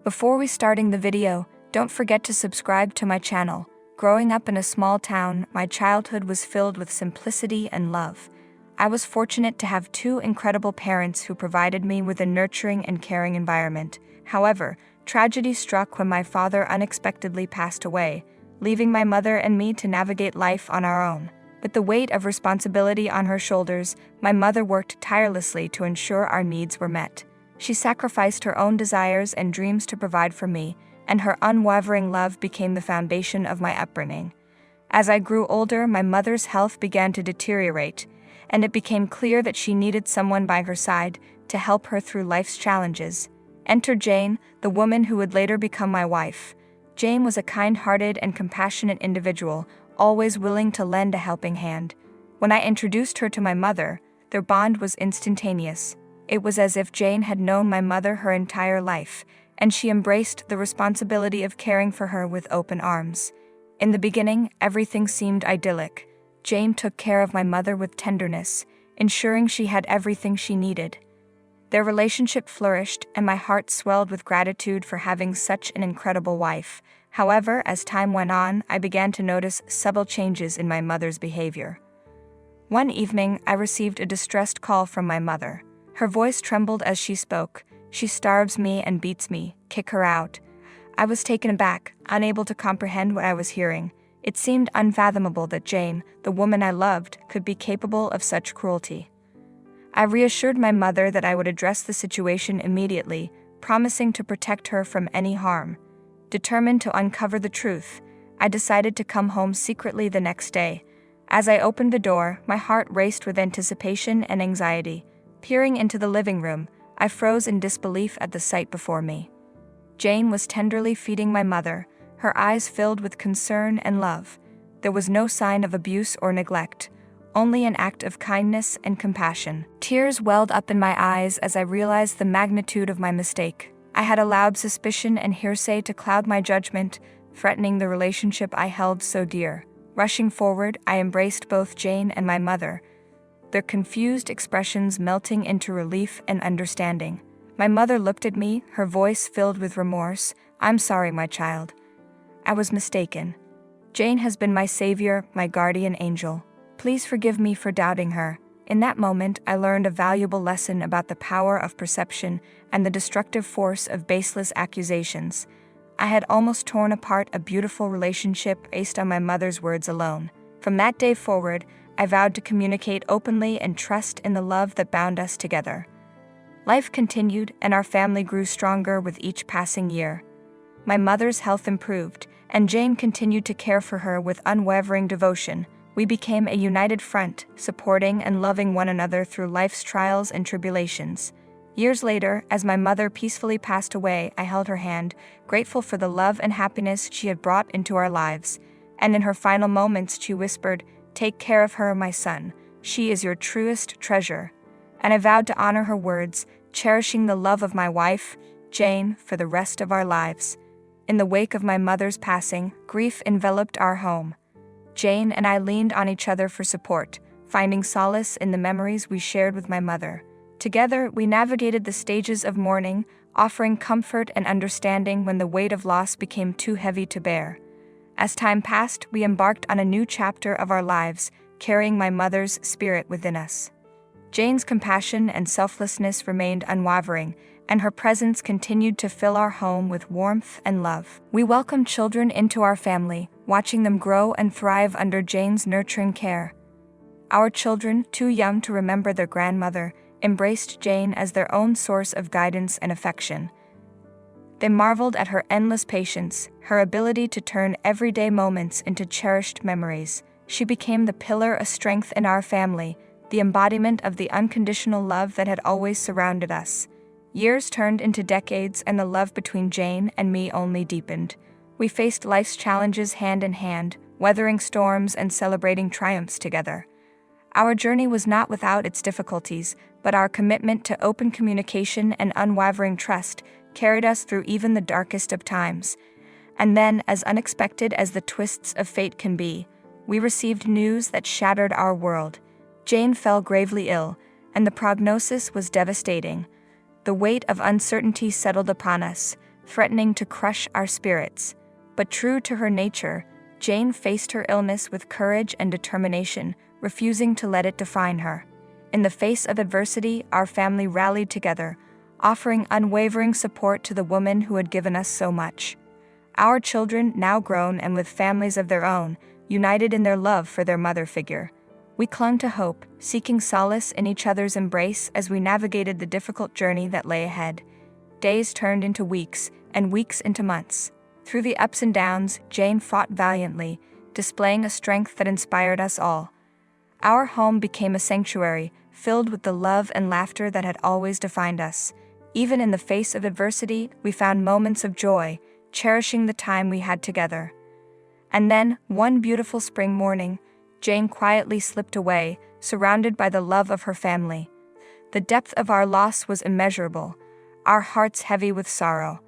Before we starting the video, don't forget to subscribe to my channel. Growing up in a small town, my childhood was filled with simplicity and love. I was fortunate to have two incredible parents who provided me with a nurturing and caring environment. However, tragedy struck when my father unexpectedly passed away, leaving my mother and me to navigate life on our own. With the weight of responsibility on her shoulders, my mother worked tirelessly to ensure our needs were met. She sacrificed her own desires and dreams to provide for me, and her unwavering love became the foundation of my upbringing. As I grew older, my mother's health began to deteriorate, and it became clear that she needed someone by her side to help her through life's challenges. Enter Jane, the woman who would later become my wife. Jane was a kind-hearted and compassionate individual, always willing to lend a helping hand. When I introduced her to my mother, their bond was instantaneous. It was as if Jane had known my mother her entire life, and she embraced the responsibility of caring for her with open arms. In the beginning, everything seemed idyllic. Jane took care of my mother with tenderness, ensuring she had everything she needed. Their relationship flourished, and my heart swelled with gratitude for having such an incredible wife. However, as time went on, I began to notice subtle changes in my mother's behavior. One evening, I received a distressed call from my mother. Her voice trembled as she spoke. "She starves me and beats me. Kick her out." I was taken aback, unable to comprehend what I was hearing. It seemed unfathomable that Jane, the woman I loved, could be capable of such cruelty. I reassured my mother that I would address the situation immediately, promising to protect her from any harm. Determined to uncover the truth, I decided to come home secretly the next day. As I opened the door, my heart raced with anticipation and anxiety. Peering into the living room, I froze in disbelief at the sight before me. Jane was tenderly feeding my mother, her eyes filled with concern and love. There was no sign of abuse or neglect, only an act of kindness and compassion. Tears welled up in my eyes as I realized the magnitude of my mistake. I had allowed suspicion and hearsay to cloud my judgment, threatening the relationship I held so dear. Rushing forward, I embraced both Jane and my mother, their confused expressions melting into relief and understanding. My mother looked at me, her voice filled with remorse. "I'm sorry, my child. I was mistaken. Jane has been my savior, my guardian angel. Please forgive me for doubting her." In that moment, I learned a valuable lesson about the power of perception and the destructive force of baseless accusations. I had almost torn apart a beautiful relationship based on my mother's words alone. From that day forward, I vowed to communicate openly and trust in the love that bound us together. Life continued, and our family grew stronger with each passing year. My mother's health improved, and Jane continued to care for her with unwavering devotion. We became a united front, supporting and loving one another through life's trials and tribulations. Years later, as my mother peacefully passed away, I held her hand, grateful for the love and happiness she had brought into our lives. And in her final moments, she whispered, "Take care of her, my son. She is your truest treasure." And I vowed to honor her words, cherishing the love of my wife, Jane, for the rest of our lives. In the wake of my mother's passing, grief enveloped our home. Jane and I leaned on each other for support, finding solace in the memories we shared with my mother. Together, we navigated the stages of mourning, offering comfort and understanding when the weight of loss became too heavy to bear. As time passed, we embarked on a new chapter of our lives, carrying my mother's spirit within us. Jane's compassion and selflessness remained unwavering, and her presence continued to fill our home with warmth and love. We welcomed children into our family, watching them grow and thrive under Jane's nurturing care. Our children, too young to remember their grandmother, embraced Jane as their own source of guidance and affection. They marveled at her endless patience, her ability to turn everyday moments into cherished memories. She became the pillar of strength in our family, the embodiment of the unconditional love that had always surrounded us. Years turned into decades, and the love between Jane and me only deepened. We faced life's challenges hand in hand, weathering storms and celebrating triumphs together. Our journey was not without its difficulties, but our commitment to open communication and unwavering trust carried us through even the darkest of times. And then, as unexpected as the twists of fate can be, we received news that shattered our world. Jane fell gravely ill, and the prognosis was devastating. The weight of uncertainty settled upon us, threatening to crush our spirits. But true to her nature, Jane faced her illness with courage and determination, refusing to let it define her. In the face of adversity, our family rallied together, offering unwavering support to the woman who had given us so much. Our children, now grown and with families of their own, united in their love for their mother figure. We clung to hope, seeking solace in each other's embrace as we navigated the difficult journey that lay ahead. Days turned into weeks, and weeks into months. Through the ups and downs, Jane fought valiantly, displaying a strength that inspired us all. Our home became a sanctuary, filled with the love and laughter that had always defined us. Even in the face of adversity, we found moments of joy, cherishing the time we had together. And then, one beautiful spring morning, Jane quietly slipped away, surrounded by the love of her family. The depth of our loss was immeasurable, our hearts heavy with sorrow.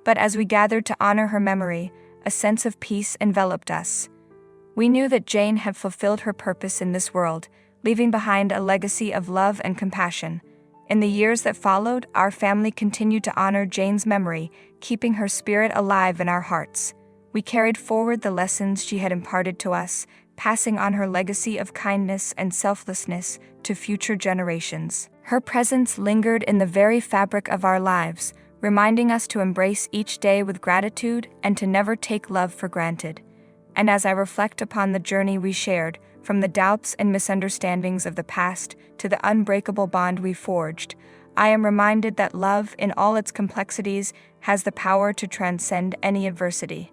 But as we gathered to honor her memory, a sense of peace enveloped us. We knew that Jane had fulfilled her purpose in this world, leaving behind a legacy of love and compassion. In the years that followed, our family continued to honor Jane's memory, keeping her spirit alive in our hearts. We carried forward the lessons she had imparted to us, passing on her legacy of kindness and selflessness to future generations. Her presence lingered in the very fabric of our lives, reminding us to embrace each day with gratitude and to never take love for granted. And as I reflect upon the journey we shared, from the doubts and misunderstandings of the past to the unbreakable bond we forged, I am reminded that love, in all its complexities, has the power to transcend any adversity.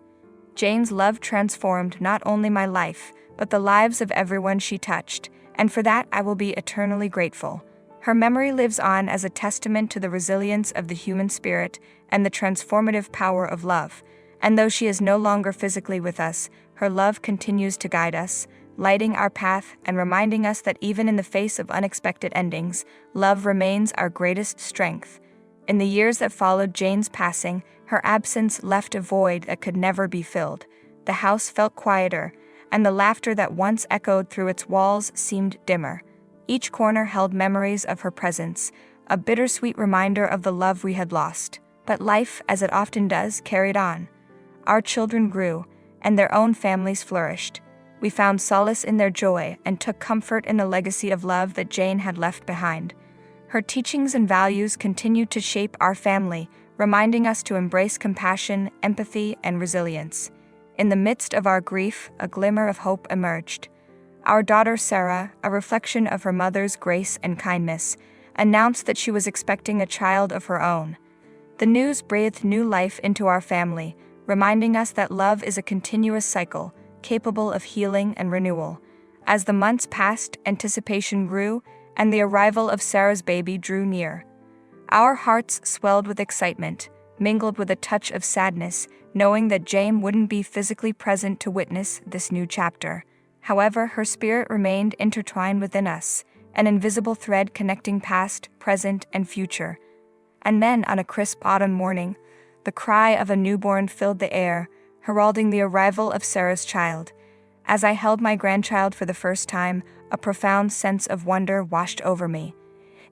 Jane's love transformed not only my life, but the lives of everyone she touched, and for that I will be eternally grateful. Her memory lives on as a testament to the resilience of the human spirit and the transformative power of love, and though she is no longer physically with us, her love continues to guide us, lighting our path and reminding us that even in the face of unexpected endings, love remains our greatest strength. In the years that followed Jane's passing, her absence left a void that could never be filled. The house felt quieter, and the laughter that once echoed through its walls seemed dimmer. Each corner held memories of her presence, a bittersweet reminder of the love we had lost. But life, as it often does, carried on. Our children grew, and their own families flourished. We found solace in their joy and took comfort in the legacy of love that Jane had left behind. Her teachings and values continued to shape our family, reminding us to embrace compassion, empathy, and resilience. In the midst of our grief, a glimmer of hope emerged. Our daughter Sarah, a reflection of her mother's grace and kindness, announced that she was expecting a child of her own. The news breathed new life into our family, reminding us that love is a continuous cycle, capable of healing and renewal. As the months passed, anticipation grew, and the arrival of Sarah's baby drew near. Our hearts swelled with excitement, mingled with a touch of sadness, knowing that Jane wouldn't be physically present to witness this new chapter. However, her spirit remained intertwined within us, an invisible thread connecting past, present, and future. And then, on a crisp autumn morning, the cry of a newborn filled the air, heralding the arrival of Sarah's child. As I held my grandchild for the first time, a profound sense of wonder washed over me.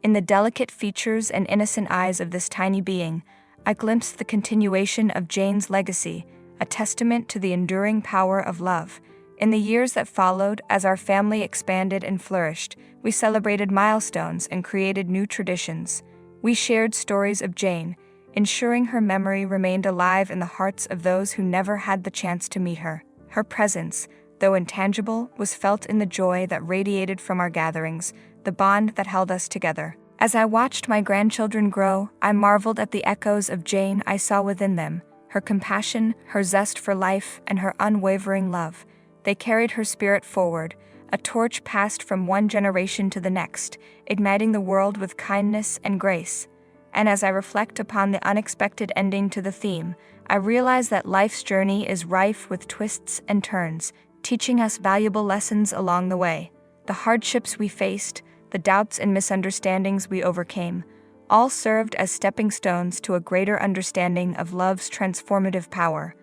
In the delicate features and innocent eyes of this tiny being, I glimpsed the continuation of Jane's legacy, a testament to the enduring power of love. In the years that followed, as our family expanded and flourished, we celebrated milestones and created new traditions. We shared stories of Jane, ensuring her memory remained alive in the hearts of those who never had the chance to meet her. Her presence, though intangible, was felt in the joy that radiated from our gatherings, the bond that held us together. As I watched my grandchildren grow, I marveled at the echoes of Jane I saw within them, her compassion, her zest for life, and her unwavering love. They carried her spirit forward, a torch passed from one generation to the next, igniting the world with kindness and grace. And as I reflect upon the unexpected ending to the theme, I realize that life's journey is rife with twists and turns, teaching us valuable lessons along the way. The hardships we faced, the doubts and misunderstandings we overcame, all served as stepping stones to a greater understanding of love's transformative power.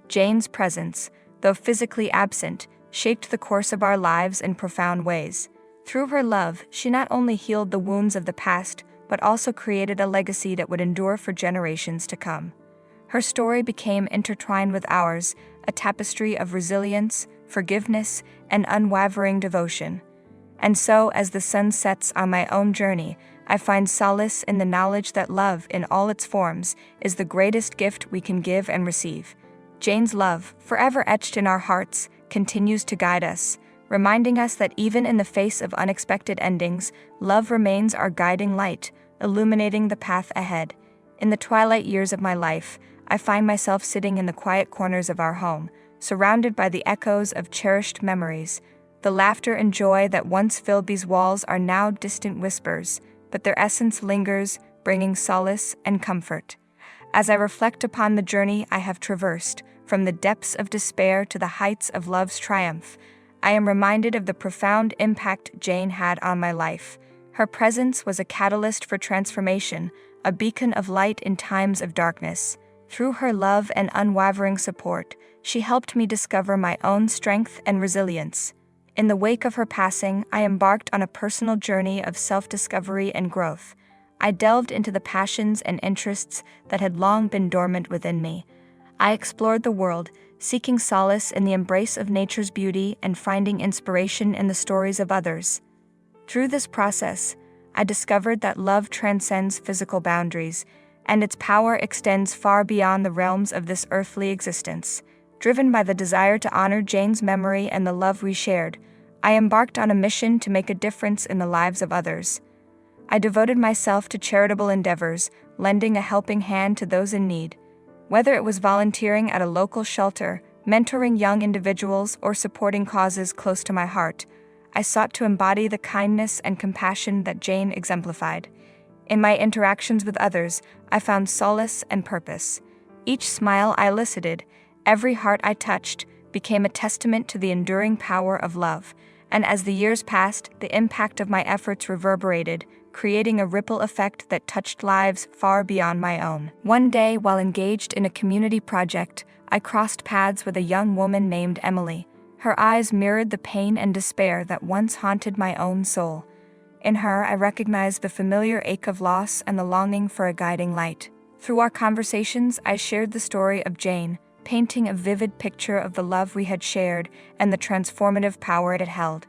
Jane's presence, though physically absent, shaped the course of our lives in profound ways. Through her love, she not only healed the wounds of the past, but also created a legacy that would endure for generations to come. Her story became intertwined with ours, a tapestry of resilience, forgiveness, and unwavering devotion. And so, as the sun sets on my own journey, I find solace in the knowledge that love, in all its forms, is the greatest gift we can give and receive. Jane's love, forever etched in our hearts, continues to guide us, reminding us that even in the face of unexpected endings, love remains our guiding light, illuminating the path ahead. In the twilight years of my life, I find myself sitting in the quiet corners of our home, surrounded by the echoes of cherished memories. The laughter and joy that once filled these walls are now distant whispers, but their essence lingers, bringing solace and comfort. As I reflect upon the journey I have traversed, from the depths of despair to the heights of love's triumph, I am reminded of the profound impact Jane had on my life. Her presence was a catalyst for transformation, a beacon of light in times of darkness. Through her love and unwavering support, she helped me discover my own strength and resilience. In the wake of her passing, I embarked on a personal journey of self-discovery and growth. I delved into the passions and interests that had long been dormant within me. I explored the world, seeking solace in the embrace of nature's beauty and finding inspiration in the stories of others. Through this process, I discovered that love transcends physical boundaries, and its power extends far beyond the realms of this earthly existence. Driven by the desire to honor Jane's memory and the love we shared, I embarked on a mission to make a difference in the lives of others. I devoted myself to charitable endeavors, lending a helping hand to those in need. Whether it was volunteering at a local shelter, mentoring young individuals, or supporting causes close to my heart, I sought to embody the kindness and compassion that Jane exemplified. In my interactions with others, I found solace and purpose. Each smile I elicited, every heart I touched, became a testament to the enduring power of love, and as the years passed, the impact of my efforts reverberated, creating a ripple effect that touched lives far beyond my own. One day, while engaged in a community project, I crossed paths with a young woman named Emily. Her eyes mirrored the pain and despair that once haunted my own soul. In her, I recognized the familiar ache of loss and the longing for a guiding light. Through our conversations, I shared the story of Jane, painting a vivid picture of the love we had shared and the transformative power it had held.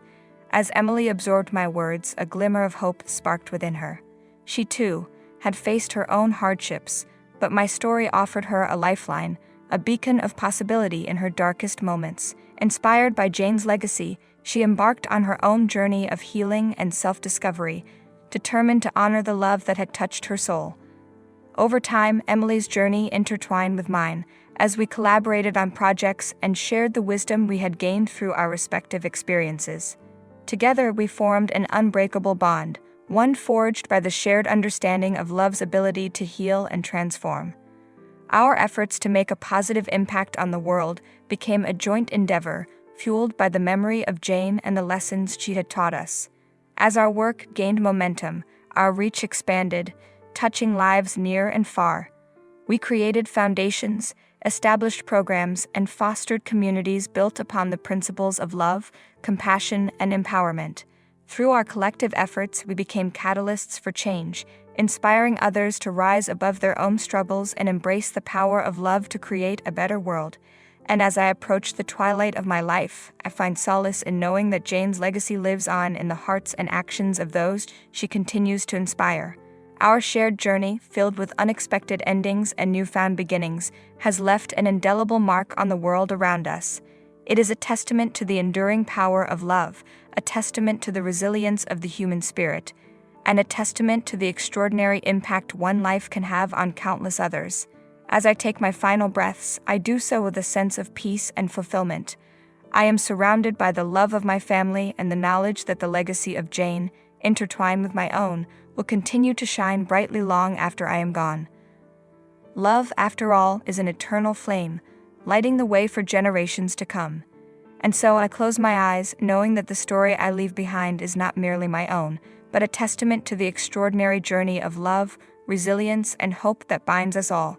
As Emily absorbed my words, a glimmer of hope sparked within her. She, too, had faced her own hardships, but my story offered her a lifeline, a beacon of possibility in her darkest moments. Inspired by Jane's legacy, she embarked on her own journey of healing and self-discovery, determined to honor the love that had touched her soul. Over time, Emily's journey intertwined with mine, as we collaborated on projects and shared the wisdom we had gained through our respective experiences. Together, we formed an unbreakable bond, one forged by the shared understanding of love's ability to heal and transform. Our efforts to make a positive impact on the world became a joint endeavor, fueled by the memory of Jane and the lessons she had taught us. As our work gained momentum, our reach expanded, touching lives near and far. We created foundations, established programs, and fostered communities built upon the principles of love, compassion, and empowerment. Through our collective efforts, we became catalysts for change, inspiring others to rise above their own struggles and embrace the power of love to create a better world. And as I approach the twilight of my life, I find solace in knowing that Jane's legacy lives on in the hearts and actions of those she continues to inspire. Our shared journey, filled with unexpected endings and newfound beginnings, has left an indelible mark on the world around us. It is a testament to the enduring power of love, a testament to the resilience of the human spirit, and a testament to the extraordinary impact one life can have on countless others. As I take my final breaths, I do so with a sense of peace and fulfillment. I am surrounded by the love of my family and the knowledge that the legacy of Jane, intertwined with my own, will continue to shine brightly long after I am gone. Love, after all, is an eternal flame, lighting the way for generations to come. And so I close my eyes, knowing that the story I leave behind is not merely my own, but a testament to the extraordinary journey of love, resilience, and hope that binds us all.